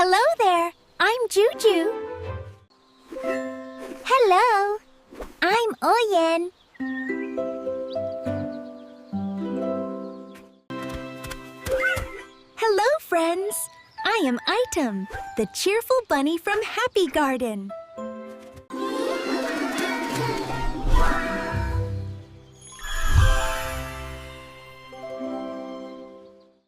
Hello there, I'm Juju. Hello, I'm Oyen. Hello, friends. I am Itam, the cheerful bunny from Happy Garden.